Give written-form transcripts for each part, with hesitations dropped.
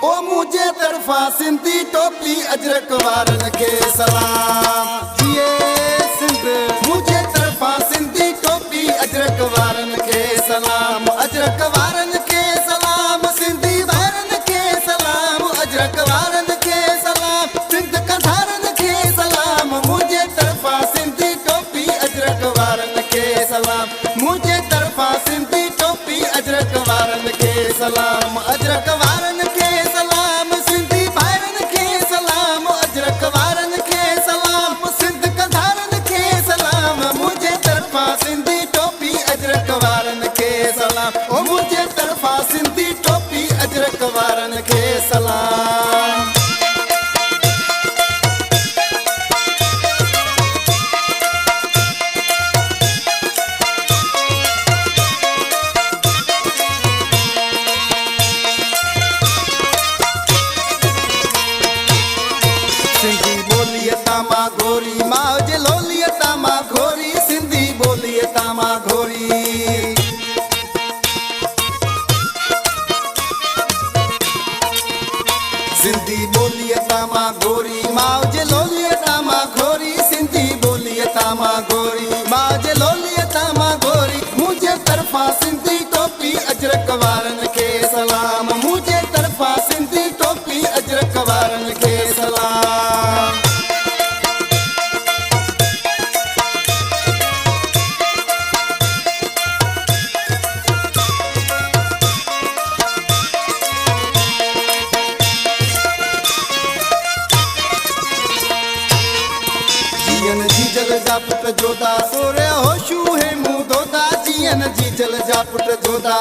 ओ मुझे तरफा सिंधी टोपी अजरक वारन के सलाम। जिए सिंध मुझे तरफा सिंधी टोपी अजरक वारन के सलाम। अजरक वारन के सलाम, सिंधी वारन के सलाम। अजरक वारन के सलाम, सिंध कधारन के सलाम। मुझे तरफा सिंधी टोपी अजरक वारन के सलाम। मुझे तरफा सिंधी टोपी अजरक वारन के सलाम। अजरक वारन के सलाम, सिंधी वारन के सलाम। अजरक वारन के सलाम, सिंध कधारन के सलाम। मुझे तरफा सिंधी टोपी अजरक वारन के सलाम। ओ मुझे तरफा सिंधी टोपी अजरक वारन के सलाम। सिंधी बोलिए तामा घोरी, मौज लोलिए तामा घोरी। सिंधी बोलिए तामा घोरी। सिंधी बोलिए तामा घोरी, मौज लोलिए तामा घोरी। सिंधी बोलिए तामा घोरी, मौज लोलिए तामा घोरी। मुझे तरफा सिंधी टोपी अजरक वारन के सलाम। मुझे तरफा सिंधी टोपी अजरक वारन के सलाम। जियन जी जल जा पुट जोदा, सोरे होशू है मुंह धोदा। जियन जी जल जा पुट जोदा।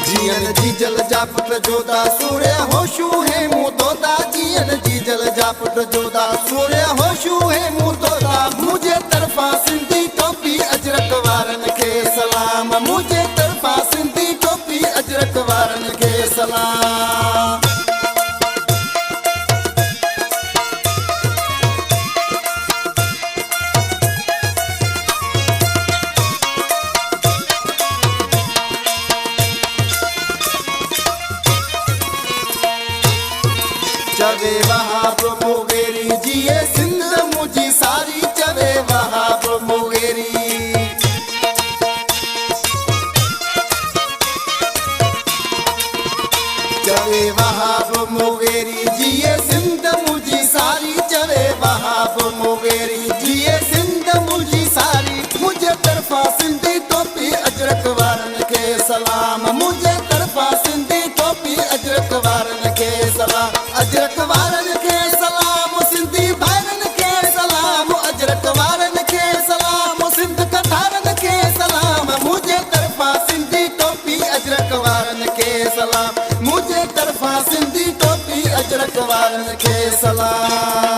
जियन जी जल जा पुट जोदा, सोरे होशू है मुंह धोदा। जियन जी जल जा पुट जोदा, सोरे होशू है मुंह धोदा। मुझे तरफा सिंधी टोपी अजरक वारन के सलाम। मुझे तरफा सिंधी टोपी अजरक वारन के सलाम। चवे वहाब मोगेरी, जिए सिंध मुझी सारी। चवे वहाब मोगेरी। चवे वहाब मोगेरी, जिए सिंध मुझी सारी। चवे वहाब मोगेरी, जिए सिंध मुझी सारी। मुझे तरफा सिंधी टोपी अजरक वारन के सलाम। मुझे तरफा सिंधी टोपी अजरक वारन के सलाम। अजरक वारन के सलाम, सिंधी वारन के सलाम। अजरक वारन के सलाम, सिंध कधारन के सलाम। मुझे तरफा सिंधी टोपी अजरक वारन के सलाम। मुझे तरफा सिंधी टोपी अजरक वारन के सलाम।